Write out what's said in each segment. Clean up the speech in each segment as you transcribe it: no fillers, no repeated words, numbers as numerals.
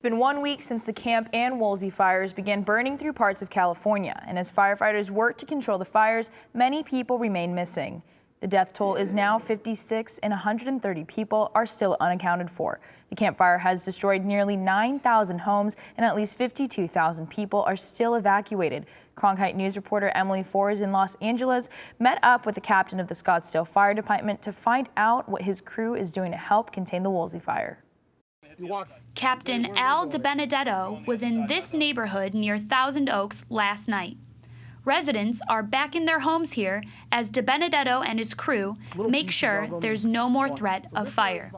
Been 1 week since the Camp and Woolsey fires began burning through parts of California, and as firefighters work to control the fires, many people remain missing. The death toll is now 56 and 130 people are still unaccounted for. The Camp Fire has destroyed nearly 9,000 homes and at least 52,000 people are still evacuated. Cronkite News reporter Emily Fohr is in Los Angeles, met up with the captain of the Scottsdale Fire Department to find out what his crew is doing to help contain the Woolsey fire. Captain Al DIBENEDETTO was in this neighborhood near Thousand Oaks last night. Residents are back in their homes here as DIBENEDETTO and his crew make sure there's no more threat of fire.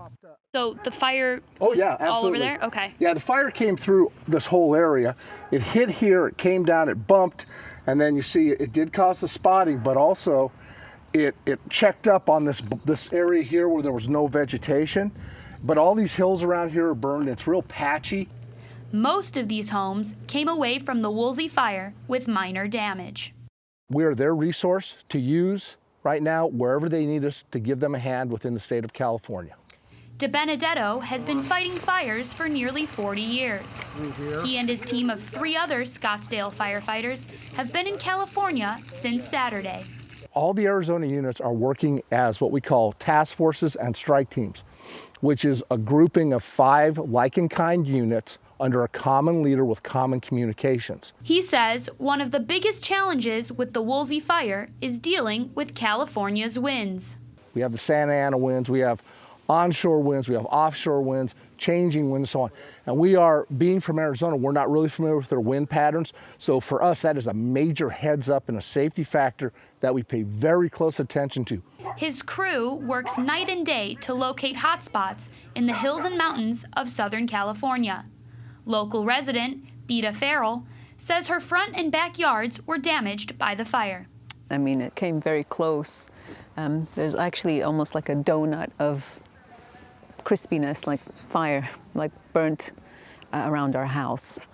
So the fire was all over there? Okay. Yeah, the fire came through this whole area. It hit here, it came down, it bumped, and then you see it did cause the spotting, but also it checked up on this area here where there was no vegetation. But all these hills around here are burned. It's real patchy. Most of these homes came away from the Woolsey fire with minor damage. We are their resource to use right now wherever they need us to give them a hand within the state of California. DIBENEDETTO has been fighting fires for nearly 40 years. He and his team of 3 other Scottsdale firefighters have been in California since Saturday. All the Arizona units are working as what we call task forces and strike teams, which is a grouping of 5 like-in-kind units under a common leader with common communications. He says one of the biggest challenges with the Woolsey fire is dealing with California's winds. We have the Santa Ana winds, we have onshore winds, we have offshore winds, changing winds, so on. And we are, being from Arizona, we're not really familiar with their wind patterns. So for us, that is a major heads up and a safety factor that we pay very close attention to. His crew works night and day to locate hotspots in the hills and mountains of Southern California. Local resident BITA FARRELL says her front and backyards were damaged by the fire. I mean, it came very close. There's actually almost like a donut of crispiness, like fire, like burnt around our house.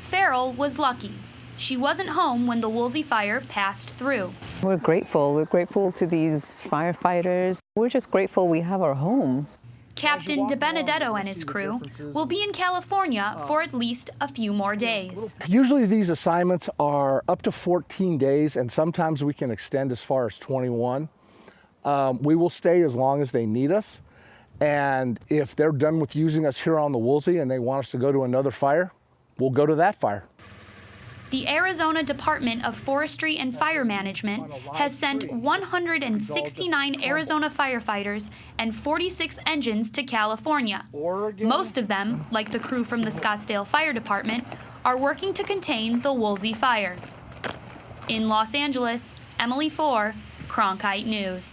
FARRELL was lucky. She wasn't home when the Woolsey fire passed through. We're grateful. We're grateful to these firefighters. We're just grateful we have our home. Captain DIBENEDETTO and his crew will be in California for at least a few more days. Usually these assignments are up to 14 days, and sometimes we can extend as far as 21. We will stay as long as they need us. And if they're done with using us here on the Woolsey and they want us to go to another fire, we'll go to that fire. The Arizona Department of Forestry and Fire Management has sent 169 Arizona firefighters and 46 engines to California. Most of them, like the crew from the Scottsdale Fire Department, are working to contain the Woolsey fire. In Los Angeles, Emily Fohr, Cronkite News.